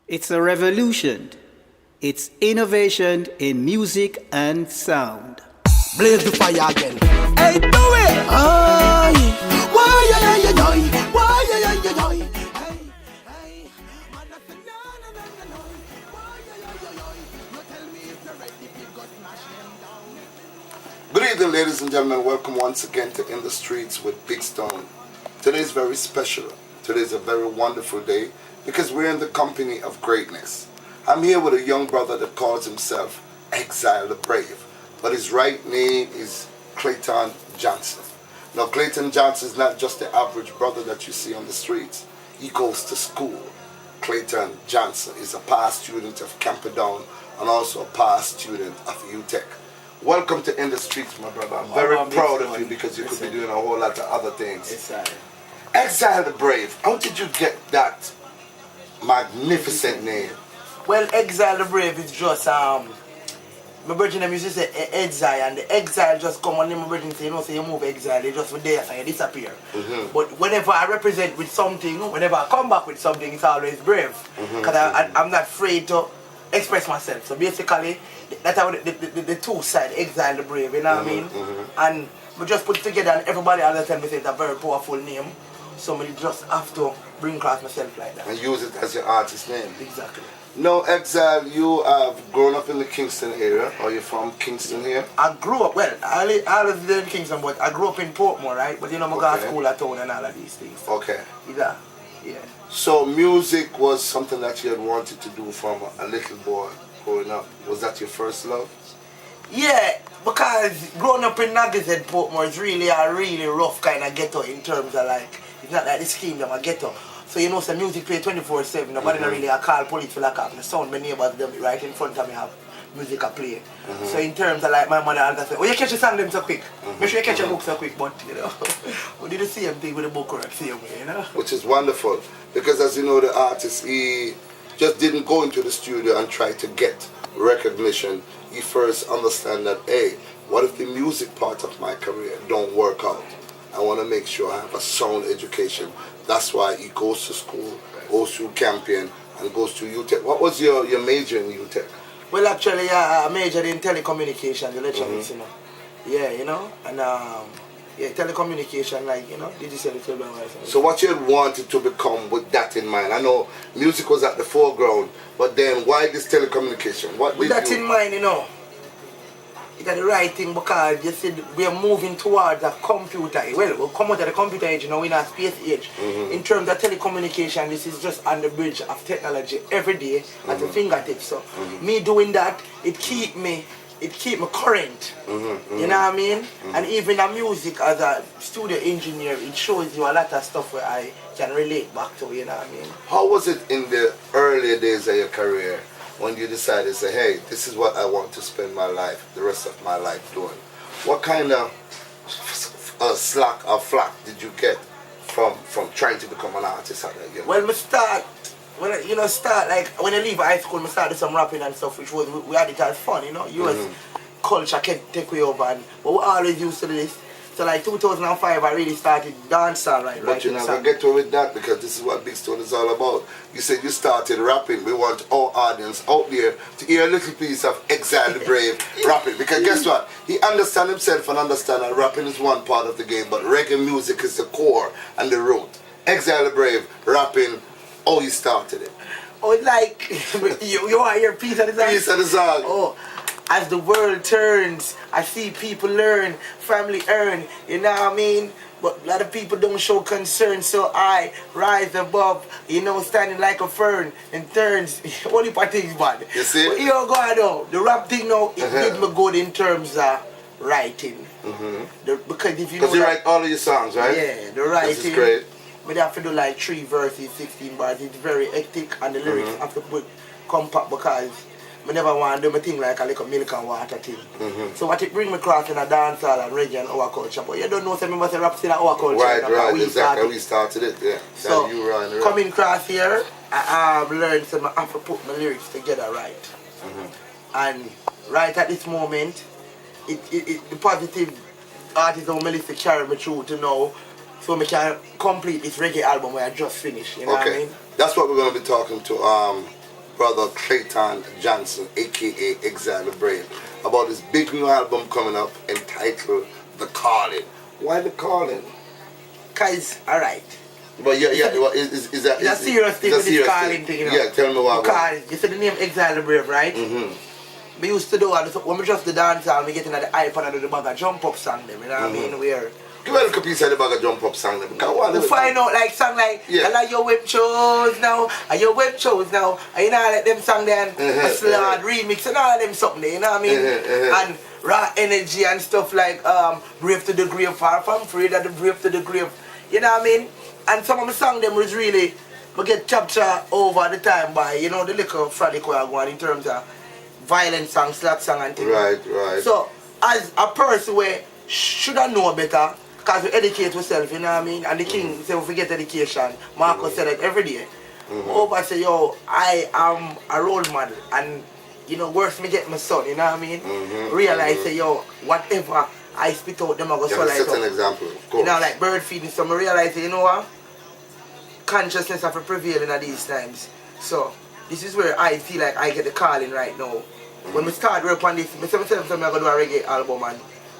It's a revolution. It's innovation in music and sound. Blaze the fire again. Hey, do it! Aye. Why, yeah, yeah, yeah, why, yeah, yeah, yeah, hey, hey. Man, I say, no, no, no, no, no. Why, yeah, yeah, yeah, you tell me if you're ready, if you go smash them down. Good evening, ladies and gentlemen. Welcome once again to In the Streets with Big Stone. Today is very special. Today is a very wonderful day because we're in the company of greatness. I'm here with a young brother that calls himself Exile the Brave, but his right name is Clayton Johnson. Now, Clayton Johnson is not just the average brother that you see on the streets. He goes to school. Clayton Johnson is a past student of Camperdown and also a past student of UTEC. Welcome to In the Streets, my brother. I'm very proud of you because you could be doing a whole lot of other things. Exile the Brave, how did you get that magnificent name? Well, Exile the Brave is just, my brother name used to say exile, and the exile just come and my brother say, you know, say you move exile, they just were there and you disappear. But whenever I represent with something, whenever I come back with something, it's always brave. Because I'm not afraid to express myself. So basically, that's how the two sides, Exile the Brave, you know what I mean? And we just put it together and everybody understand me say it's a very powerful name. So I just have to bring across myself like that. And use it as your artist name. Exactly. Now, Exile, you have grown up in the Kingston area. Are you from Kingston here? I grew up, well, I lived in Kingston, but I grew up in Portmore, right? But you know, I go to school at town and all of these things. Okay. Yeah. Yeah. So music was something that you had wanted to do from a little boy growing up. Was that your first love? Yeah, because growing up in Nagas and Portmore is really a really rough kind of ghetto in terms of like, it's not like this kingdom a ghetto. So you know, some music play 24/7. Nobody don't really call police for like the sound. My neighbors them right in front of me have music a play. So in terms of like my mother and I say, oh, you catch your song them so quick. Make sure you catch your book so quick. But you know, we did the same thing with the book work, same way, you know. Which is wonderful because as you know, the artist, he just didn't go into the studio and try to get recognition. He first understand that, hey, what if the music part of my career don't work out? I want to make sure I have a sound education. That's why he goes to school, goes through Campion, and goes to UTEC. What was your major in UTEC? Well, actually, I majored in telecommunication, electronics, you know. Yeah, you know, and yeah, telecommunication, like, you know, digital. So what you had wanted to become with that in mind? I know music was at the foreground, but then why this telecommunication? What with that in mind, you know, it's the right thing because you see we are moving towards a computer. Well, we'll come out of the computer age, you know, we're in a space age. In terms of telecommunication, this is just on the bridge of technology every day at the fingertips. So me doing that, it keep me current. You know what I mean? And even the music as a studio engineer, it shows you a lot of stuff where I can relate back to, you know what I mean? How was it in the earlier days of your career when you decided to say, hey, this is what I want to spend my life, the rest of my life doing? What kind of slack or flack did you get from trying to become an artist at that young? Well, when I leave high school, I started some rapping and stuff, which was, we had it as fun, you know. US culture can take me over, but we always used to do this. So like 2005, I really started dancing, right? But you never get to with that because this is what Big Stone is all about. You said you started rapping. We want our audience out there to hear a little piece of Exile the Brave rapping. Because guess what? He understands himself and understands that rapping is one part of the game, but reggae music is the core and the root. Exile the Brave rapping. Oh, he started it. Oh, like, you want to hear a piece of the song? Piece of the song. Oh, as the world turns, I see people learn, family earn, you know what I mean? But a lot of people don't show concern, so I rise above, you know, standing like a fern and turns. Only part things bad. You see? But here go on now, the rap thing now, it did me good in terms of writing. Because if you know you write all of your songs, right? Yeah, the writing. This is great. But I have to do like 3 verses, 16 bars. It's very hectic and the lyrics have to put compact because I never want to do my thing like a little milk and water thing. So what it bring me across in a dancehall and reggae and our culture. But you don't know, so I must rap still our culture. Right, exactly. We started it, yeah. So coming across here, I have learned so I have to put my lyrics together right. And right at this moment, the positive artist on Melissa carry me through to know so I can complete this reggae album where I just finished, you know what I mean? That's what we're going to be talking to brother Clayton Johnson, aka Exile the Brave, about his big new album coming up entitled The Calling. Why The Calling? Cause, alright. But well, is that it's a serious thing with this calling thing, you know? Yeah, tell me why. Because you see the name Exile the Brave, right? We used to do all this, when we just the dance hall, we get in the iPad and do the bag of jump up song them, you know what I mean? Where give me a little piece of the bag of jump up song them. we find out like song like, I like your web shows now, and your web shows now, and you know like them song then, a slard remix and all them something there, you know what I mean? And raw energy and stuff like Brave to the Grave, Far From Free, that the Brave to the Grave, you know what I mean? And some of the song them was really, we get captured over the time by, you know, the little frolic we are going in terms of violent song, slap song and things. Right. So, as a person we should have know better, because we educate ourselves, you know what I mean? And the king said we forget education. Marcus said it every day. Over say, yo, I am a role model. And, you know, worse me get my son, you know what I mean? Realize, say, yo, whatever I spit out, them I go swallow it set up. an example, of course. You know, like bird feeding. So I realize, you know what? Consciousness have to prevail in these times. So, this is where I feel like I get the calling right now. When we start work on this, I say myself I'm going to do a reggae album, and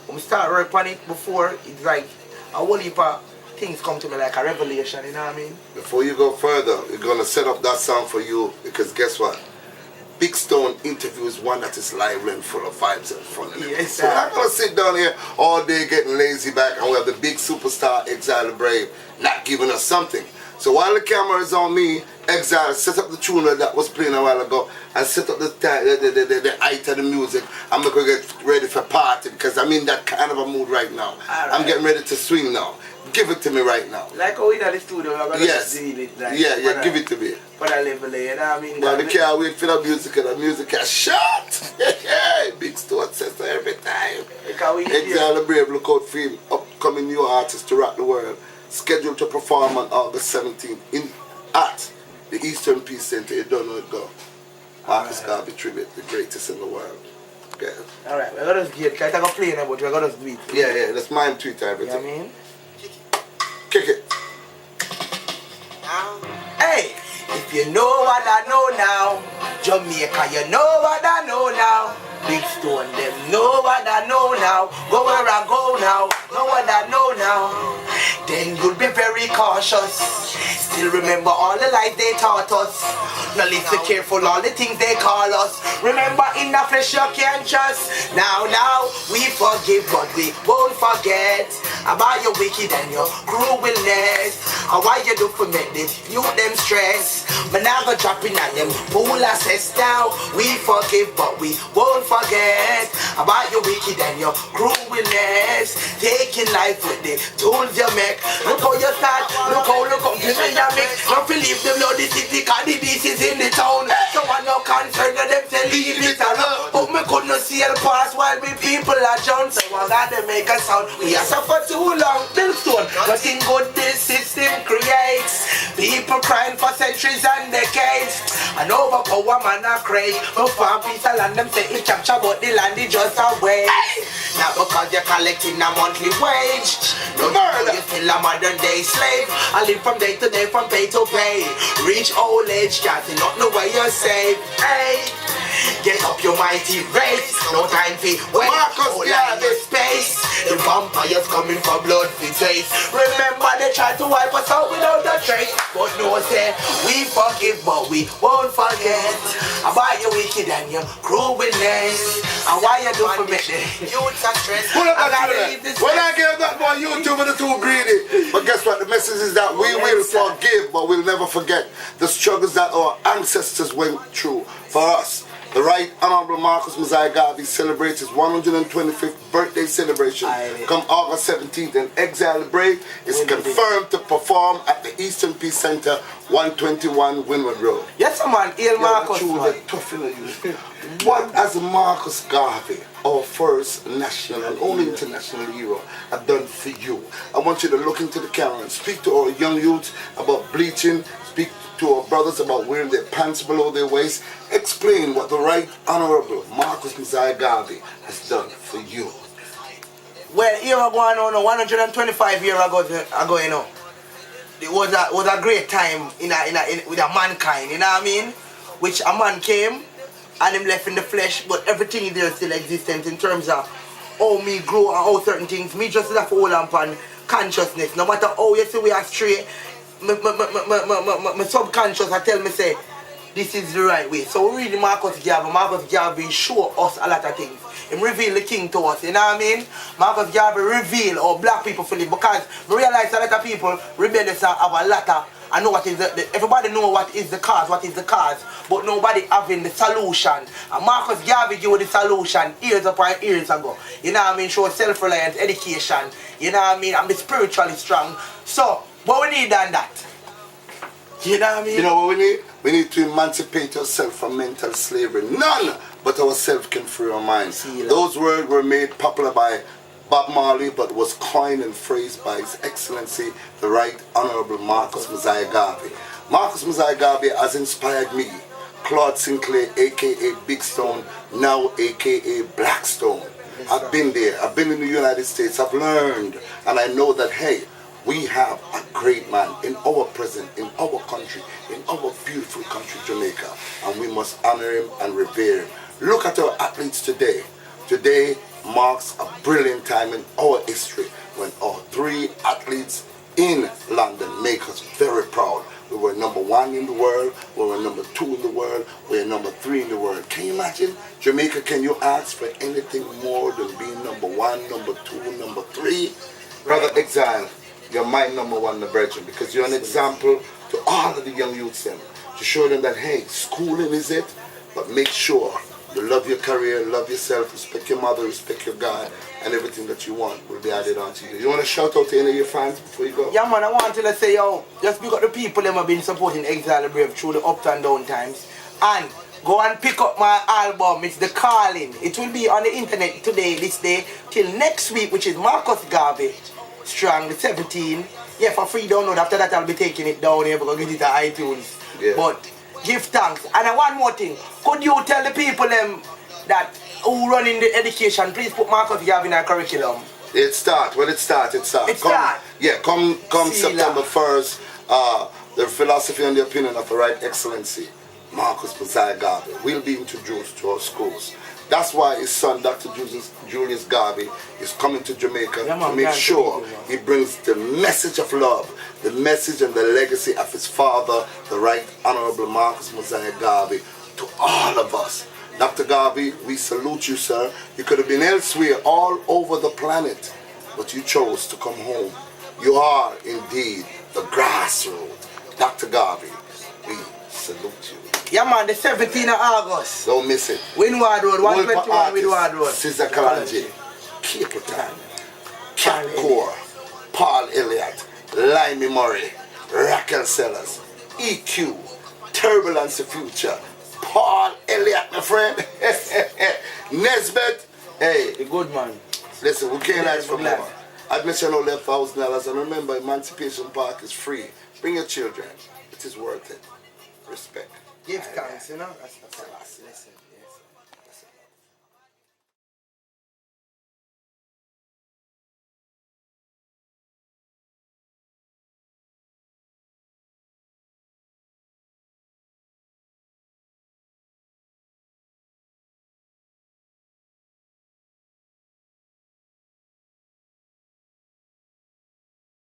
when we start work on it before, it's like a whole heap of things come to me like a revelation, you know what I mean? Before you go further, we're going to set up that song for you, because guess what? Big Stone interview is one that is lively and full of vibes and fun. Yes, so we're not going to sit down here all day getting lazy back, and we have the big superstar Exile the Brave not giving us something. So while the camera is on me, Exile set up the tune that was playing a while ago and set up the height of the music. I'm going to get ready for party because I'm in that kind of a mood right now. I'm getting ready to swing now. Give it to me right now. Like how we in the studio, we're going to just do it. Like, yeah, give it to me. For the level, you know what I mean? Well, they can't wait for the music, and the music has shot. Big Stone says so every time. Exile the Brave, look out for him. Upcoming new artist to rock the world. Scheduled to perform on August 17th at the Eastern Peace Center. You don't know it go. Marcus Garvey tribute, the greatest in the world. Okay. Alright, we're going to get it. I'm going to play now, but we're going to do it. Yeah, that's mine Twitter, everything. You know what I mean? Kick it. Hey, if you know what I know now, Jamaica, you know what I know now. Big Stone, them know what I know now. Go where I go now, know what I know now. Then you'll be very cautious. Still remember all the lies they taught us. Now listen careful all the things they call us. Remember in the flesh you can't trust. Now we forgive but we won't forget about your wicked and your cruelness. And why you do for make this youth them stress. But now go dropping on them pool assess now. We forgive but we won't forget about your wicked and your cruelness. Taking life with the tools you make. Look how you start, look how you mix. Don't believe them know the city cause the beast is in the town. So I'm not concerned of them say leave it alone. But me could not see el pass while we people are drowned. So I gotta make a sound. We are suffered too long. Big Stone, nothing good this system creates. People crying for centuries and decades. And overpower man a crave. But farm peace and land them say it capture but the land is just a waste. Not because you're collecting a monthly wage. No murder, you're still a modern day slave. I live from day to day, from pay to pay. Reach old age, can't see not the way you're safe. Hey, get up your mighty race. No time for wait, hold on your space. The vampires coming for blood for taste. Remember they tried to wipe us out without a trace. But no say, we forgive but we won't forget about your wicked and your cruelness. And why you do for me? Youths are stressed. Pull up that when I gave that boy YouTube and the too greedy. But guess what? The message is that we will forgive, but we'll never forget the struggles that our ancestors went through for us. The Right Honorable Marcus Garvey celebrates his 125th birthday celebration come August 17th, and Exile the Brave is confirmed to perform at the Eastern Peace Center, 121 Windward Road. Yes, man, Hail Marcus. What has Marcus Garvey, our first national and only international hero, have done for you? I want you to look into the camera and speak to our young youth about bleaching, speak to our brothers about wearing their pants below their waist. Explain what the Right Honorable Marcus Garvey has done for you. Well, here we're going on 125 years ago, you know. It was a great time with a mankind, you know what I mean? which a man came and him left in the flesh, but everything is there still existent in terms of how me grow and how certain things. Me just have to hold on consciousness. No matter how you see we are stray, my subconscious I tell me say, this is the right way. So we read Marcus Garvey show us a lot of things. He reveal the king to us, you know what I mean? Marcus Garvey reveal how black people feel it, because we realize a lot of people rebellious have a lot of, I know what is everybody know what is the cause, but nobody having the solution. And Marcus Garvey gave the solution years upon years ago. You know what I mean? Show self-reliance, education, you know what I mean? And be spiritually strong. So, what we need than that? You know what I mean? You know what we need? We need to emancipate ourselves from mental slavery. None but ourselves can free our minds. Those words were made popular by Bob Marley, but was coined and phrased by His Excellency, the Right Honorable Marcus Garvey. Marcus Garvey has inspired me, Claude Sinclair, aka Big Stone, now aka Blackstone. I've been there, I've been in the United States, I've learned, and I know that, hey, we have a great man in our present, in our country, in our beautiful country, Jamaica, and we must honor him and revere him. Look at our athletes today. Today marks a brilliant time in our history when our 3 athletes in London make us very proud. We were number 1 in the world, we were number 2 in the world, we were number 3 in the world. Can you imagine? Jamaica, can you ask for anything more than being number 1, number 2, number 3? Brother Exile, you're my number 1, the brethren, because you're an example to all of the young youths them, to show them that, hey, schooling is it, but make sure you love your career, love yourself, respect your mother, respect your God, and everything that you want will be added on to you. You want to shout out to any of your fans before you go? Yeah, man, I want to say, yo, just because the people them have been supporting Exile the Brave through the up and down times, and go and pick up my album, it's The Calling. It will be on the internet today, this day, till next week, which is Marcus Garvey, Strong, the 17. Yeah, for free download. After that, I'll be taking it down here because get it on iTunes. Yeah. But give thanks. And one more thing, could you tell the people them that who run in the education, please put Marcus Garvey in our curriculum? It starts. When it starts, it starts. It starts. Yeah, come September 1st, the philosophy and the opinion of the Right Excellency, Marcus Garvey, will be introduced to our schools. That's why his son, Dr. Julius Garvey, is coming to Jamaica to make sure he brings the message of love, the message and the legacy of his father, the Right Honorable Marcus Garvey, to all of us. Dr. Garvey, we salute you, sir. You could have been elsewhere all over the planet, but you chose to come home. You are indeed the grassroots. Dr. Garvey, we salute you. Yeah, man, the 17th of August. Don't miss it. Windward Road, 121 Windward Road. Caesar Kalanji, Capleton, Cat Core, Paul Elliott, Limey Murray, Raquel Sellers, EQ, Turbulence the Future, Paul Elliott, my friend, Nesbeth. Hey, the good man. Listen, we can't ask for more. Admission only $1,000, and remember, Emancipation Park is free. Bring your children. It is worth it. Respect. Give thanks, you know. That's listen.